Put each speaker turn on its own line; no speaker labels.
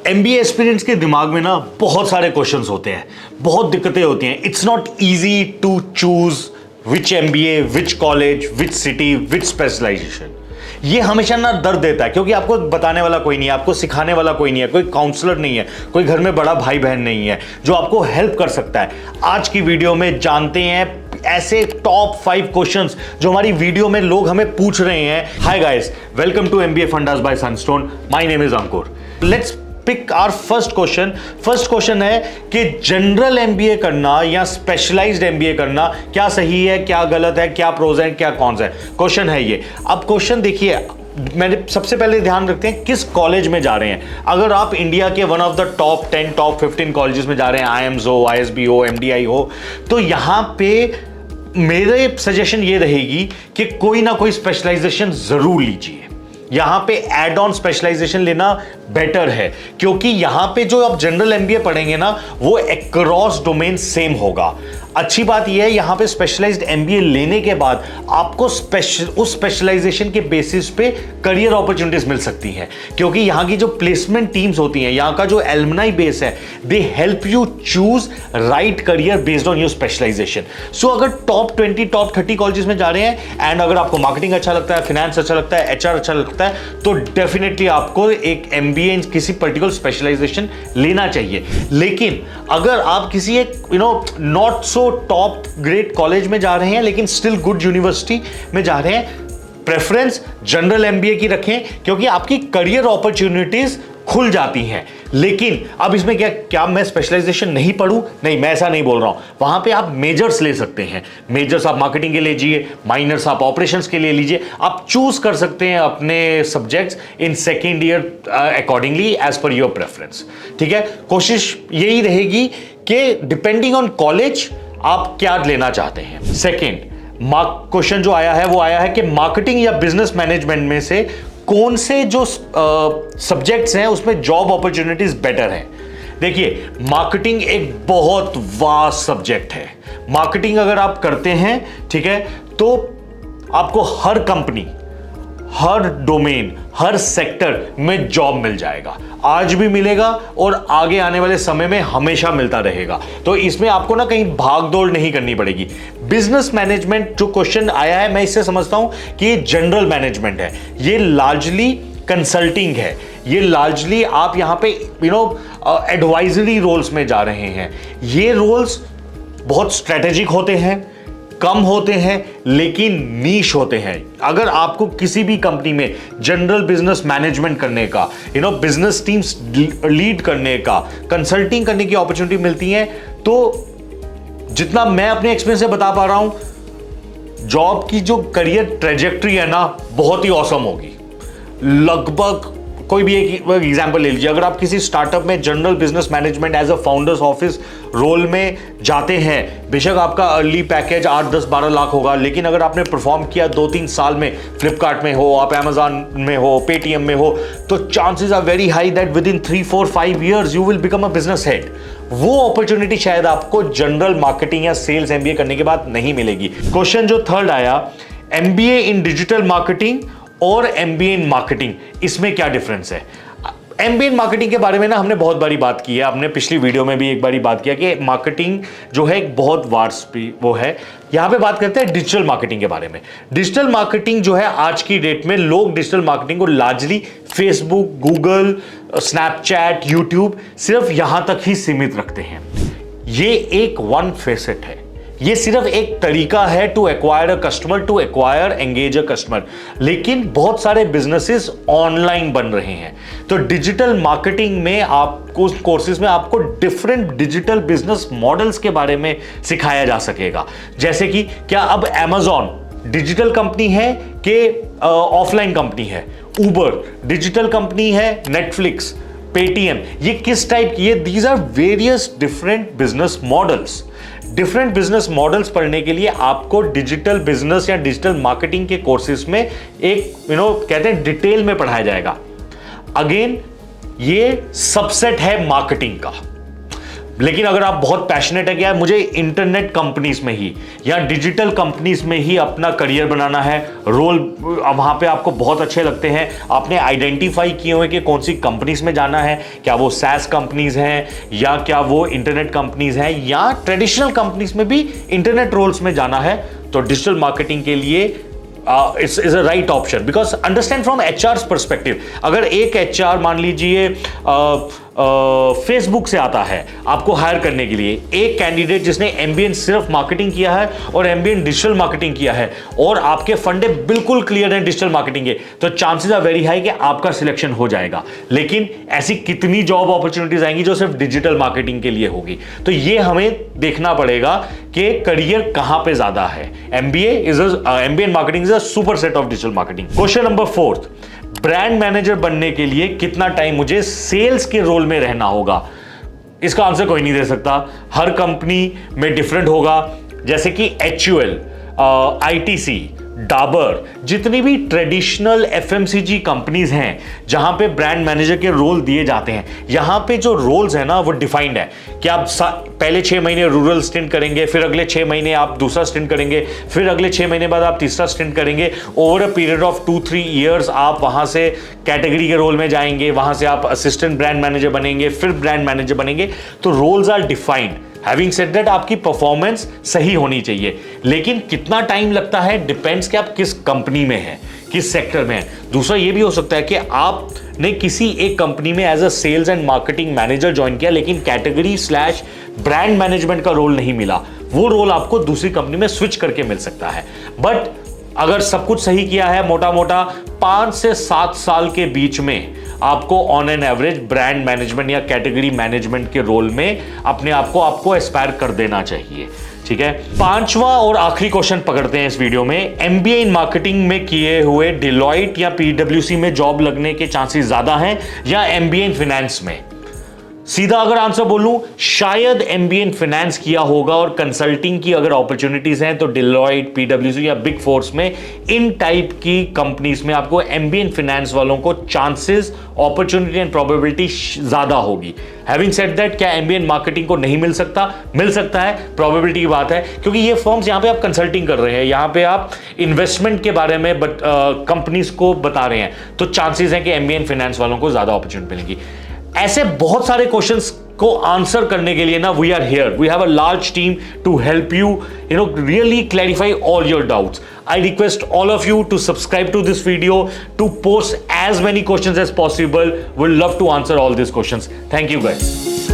MBA aspirants के दिमाग में ना बहुत सारे क्वेश्चंस होते हैं, बहुत दिक्कतें होती हैं। It's not easy to choose which MBA, which college, which city, which specialisation. ये हमेशा ना दर्द देता है क्योंकि आपको बताने वाला कोई नहीं है, आपको सिखाने वाला कोई नहीं है, कोई काउंसलर नहीं है, कोई घर में बड़ा भाई बहन नहीं है जो आपको हेल्प कर सकता है। आज की वीडियो में जानते हैं ऐसे टॉप 5 क्वेश्चंस जो हमारी वीडियो में लोग हमें पूछ रहे हैं। Hi guys, welcome to MBA fundas by Sunstone. My name is Ankur. Let's pick our first question. First question है कि जनरल MBA करना या स्पेशलाइज्ड MBA करना क्या सही है, क्या गलत है, क्या प्रोज है, क्या कॉन्स है। क्वेश्चन है ये। अब क्वेश्चन देखिए, मैंने सबसे पहले ध्यान रखते हैं किस कॉलेज में जा रहे हैं। अगर आप इंडिया के one of the top 10 top 15 colleges में जा रहे हैं, IIMS हो, ISB हो, MDI हो, तो यहां पे मेरे सजेशन ये रहेगी कि कोई ना कोई स्पेशलाइजेशन जरूर लीजिए। यहां पे एड ऑन स्पेशलाइजेशन लेना बेटर है क्योंकि यहां पे जो आप जनरल MBA पढ़ेंगे ना वो अक्रॉस डोमेन सेम होगा। अच्छी बात यह है यहां पे स्पेशलाइज्ड MBA लेने के बाद आपको उस स्पेशलाइजेशन के बेसिस पे करियर अपॉर्चुनिटीज मिल सकती हैं क्योंकि यहां की जो प्लेसमेंट टीम्स होती हैं, यहां का जो एलुमनाई बेस है, they help you choose right career based on your specialisation. So अगर टॉप 20 टॉप 30 कॉलेजेस में जा रहे हैं एंड अगर आपको मार्केटिंग अच्छा लगता है, फाइनेंस अच्छा लगता है, HR अच्छा लगता है, तो डेफिनेटली आपको एक MBA इन किसी पर्टिकुलर स्पेशलाइजेशन लेना चाहिए। लेकिन अगर आप किसी एक not so top grade college में जा रहे हैं लेकिन स्टिल गुड यूनिवर्सिटी में जा रहे हैं, प्रेफरेंस जनरल MBA की रखें क्योंकि आपकी करियर अपॉर्चुनिटीज खुल जाती हैं। लेकिन अब इसमें क्या मैं स्पेशलाइजेशन नहीं पढ़ूं? नहीं, मैं ऐसा नहीं बोल रहा हूं। वहां पे आप मेजर्स ले सकते हैं। मेजर्स आप मार्केटिंग के लिए लीजिए, माइनर्स आप ऑपरेशंस के लिए लीजिए। आप चूज कर सकते हैं अपने subjects in second year accordingly as per your preference. ठीक है, कोशिश यही रहेगी कि डिपेंडिंग ऑन कॉलेज आप क्या लेना चाहते हैं। सेकेंड क्वेश्चन जो आया है वो आया है कि मार्केटिंग या बिजनेस मैनेजमेंट में से कौन से जो सब्जेक्ट्स हैं उसमें जॉब अपॉर्चुनिटीज बेटर हैं। देखिए, मार्केटिंग एक बहुत वास्ट सब्जेक्ट है। मार्केटिंग अगर आप करते हैं, ठीक है, तो आपको हर कंपनी, हर डोमेन, हर सेक्टर में जॉब मिल जाएगा। आज भी मिलेगा और आगे आने वाले समय में हमेशा मिलता रहेगा। तो इसमें आपको ना कहीं भागदौड़ नहीं करनी पड़ेगी। बिजनेस मैनेजमेंट जो क्वेश्चन आया है, मैं इससे समझता हूं कि ये जनरल मैनेजमेंट है, ये लार्जली कंसल्टिंग है, ये लार्जली आप यहां पे एडवाइजरी रोल्स में जा रहे हैं। ये रोल्स बहुत स्ट्रेटेजिक होते हैं, कम होते हैं लेकिन नीश होते हैं। अगर आपको किसी भी कंपनी में जनरल बिजनेस मैनेजमेंट करने का, बिजनेस टीम्स लीड करने का, कंसल्टिंग करने की अपॉर्चुनिटी मिलती है, तो जितना मैं अपने एक्सपीरियंस से बता पा रहा हूं, जॉब की जो करियर ट्रेजेक्ट्री है ना, बहुत ही ऑसम होगी। लगभग कोई भी एक एग्जांपल ले लीजिए, अगर आप किसी स्टार्टअप में general business management as a founder's office role में जाते हैं, बेशक आपका अर्ली पैकेज 8, 10, 12 लाख होगा, लेकिन अगर आपने परफॉर्म किया 2-3 साल में, फ्लिपकार्ट में हो, आप अमेजॉन में हो, पेटीएम में हो, तो chances are very high that within 3, 4, 5 years you will become a business head. वो अपॉर्चुनिटी शायद आपको जनरल मार्केटिंग या सेल्स MBA करने के बाद नहीं मिलेगी। क्वेश्चन जो थर्ड आया, MBA इन डिजिटल मार्केटिंग और MBA इन मार्केटिंग, इसमें क्या डिफरेंस है? MBA इन मार्केटिंग के बारे में ना हमने बहुत बारी बात की है, हमने पिछली वीडियो में भी एक बारी बात किया कि मार्केटिंग जो है एक बहुत वास्ट वो है। यहां पे बात करते हैं डिजिटल मार्केटिंग के बारे में। डिजिटल मार्केटिंग जो है आज की डेट में लोग डिजिटल मार्केटिंग को largely Facebook, Google, Snapchat, YouTube सिर्फ यहां तक ही सीमित रखते हैं। ये एक वन फेसेट है, ये सिर्फ एक तरीका है to acquire a customer, to acquire engage a customer. लेकिन बहुत सारे बिजनेसेस ऑनलाइन बन रहे हैं, तो डिजिटल मार्केटिंग में आपको कोर्सेज में आपको डिफरेंट डिजिटल बिजनेस मॉडल्स के बारे में सिखाया जा सकेगा। जैसे कि क्या अब Amazon डिजिटल कंपनी है कि ऑफलाइन कंपनी है, उबर डिजिटल कंपनी है, नेटफ्लिक्स, पेटीएम, ये किस टाइप की, ये these are various different business models. Different business models पढ़ने के लिए आपको डिजिटल बिजनेस या डिजिटल मार्केटिंग के कोर्सेज में एक कहते हैं डिटेल में पढ़ाया जाएगा। अगेन ये सबसेट है मार्केटिंग का। लेकिन अगर आप बहुत पैशनेट है कि यार मुझे इंटरनेट कंपनीज में ही या डिजिटल कंपनीज में ही अपना करियर बनाना है, रोल वहां पे आपको बहुत अच्छे लगते हैं, आपने आइडेंटिफाई किए हुए कि कौन सी कंपनीज में जाना है, क्या वो सैस कंपनीज हैं या क्या वो इंटरनेट कंपनीज हैं या ट्रेडिशनल कंपनीज में भी इंटरनेट रोल्स में जाना है, तो डिजिटल मार्केटिंग के लिए it's is a right option. Because understand from HR perspective, अगर एक एचआर मान लीजिए फेसबुक से आता है आपको हायर करने के लिए, एक कैंडिडेट जिसने एमबीए सिर्फ मार्केटिंग किया है और एमबीए डिजिटल मार्केटिंग किया है और आपके फंडे बिल्कुल क्लियर हैं डिजिटल मार्केटिंग के, तो चांसेस आर वेरी हाई कि आपका सिलेक्शन हो जाएगा। लेकिन ऐसी कितनी जॉब अपॉर्चुनिटीज आएंगी जो सिर्फ डिजिटल मार्केटिंग के लिए होगी, तो ये हमें देखना पड़ेगा कि करियर कहां पे ज्यादा है। MBA and marketing is a super set of digital marketing. Question number 4, brand manager बनने के लिए कितना टाइम मुझे सेल्स के रोल में रहना होगा? इसका आंसर कोई नहीं दे सकता, हर कंपनी में डिफरेंट होगा। जैसे कि HUL, ITC, डाबर, जितनी भी ट्रेडिशनल FMCG कंपनीज हैं जहां पे ब्रांड मैनेजर के रोल दिए जाते हैं, यहां पे जो रोल्स है ना वो डिफाइंड है कि आप पहले 6 महीने रूरल स्टिंट करेंगे, फिर अगले 6 महीने आप दूसरा स्टिंट करेंगे, फिर अगले 6 महीने बाद आप तीसरा स्टिंट करेंगे। Over a period of 2-3 years आप वहां से कैटेगरी के रोल में जाएंगे, वहां से आप असिस्टेंट ब्रांड मैनेजर बनेंगे, फिर ब्रांड मैनेजर बनेंगे। तो roles are defined. Having said that, आपकी परफॉर्मेंस सही होनी चाहिए, लेकिन कितना टाइम लगता है डिपेंड्स कि आप किस कंपनी में हैं, किस सेक्टर में हैं। दूसरा ये भी हो सकता है कि आपने किसी एक कंपनी में as a sales and marketing manager join किया, लेकिन कैटेगरी स्लैश ब्रांड मैनेजमेंट का रोल नहीं मिला, वो रोल आपको दूसरी कंपनी में स्विच करके मिल सकता है। बट अगर सब कुछ सही किया है, मोटा मोटा 5 से 7 साल के बीच में आपको on an average brand management या कैटेगरी मैनेजमेंट के रोल में अपने आपको एस्पायर कर देना चाहिए। ठीक है, 5वां और आखिरी क्वेश्चन पकड़ते हैं इस वीडियो में। एमबीए इन मार्केटिंग में किए हुए डिलॉयट या पीडब्ल्यूसी में जॉब लगने के चांसेस ज्यादा हैं या एमबीए इन फाइनेंस में? सीधा अगर आंसर बोलूं, शायद एमबीए इन फाइनेंस किया होगा और कंसल्टिंग की अगर अपॉर्चुनिटीज हैं तो डिलॉयट, पीडब्ल्यूसी या बिग फोर्स में, इन टाइप की कंपनीज में आपको एमबीए इन फाइनेंस वालों को चांसेस, अपॉर्चुनिटी एंड प्रोबेबिलिटी ज्यादा होगी। हैविंग सेड दैट, क्या एमबीए इन मार्केटिंग को नहीं मिल सकता? मिल सकता है, प्रोबेबिलिटी की बात है, क्योंकि ये फर्म्स यहां पे आप कंसल्टिंग कर रहे हैं, यहां पे आप इन्वेस्टमेंट के बारे में कंपनीज को बता रहे हैं, तो चांसेस हैं कि एमबीए इन फाइनेंस वालों को ज्यादा अपॉर्चुनिटी मिलेगी। ऐसे बहुत सारे क्वेश्चंस को आंसर करने के लिए ना we are here, we have a large team to help you really clarify all your doubts. I request all of you to subscribe to this video, to post as many questions as possible. We'll love to answer all these questions. Thank you guys.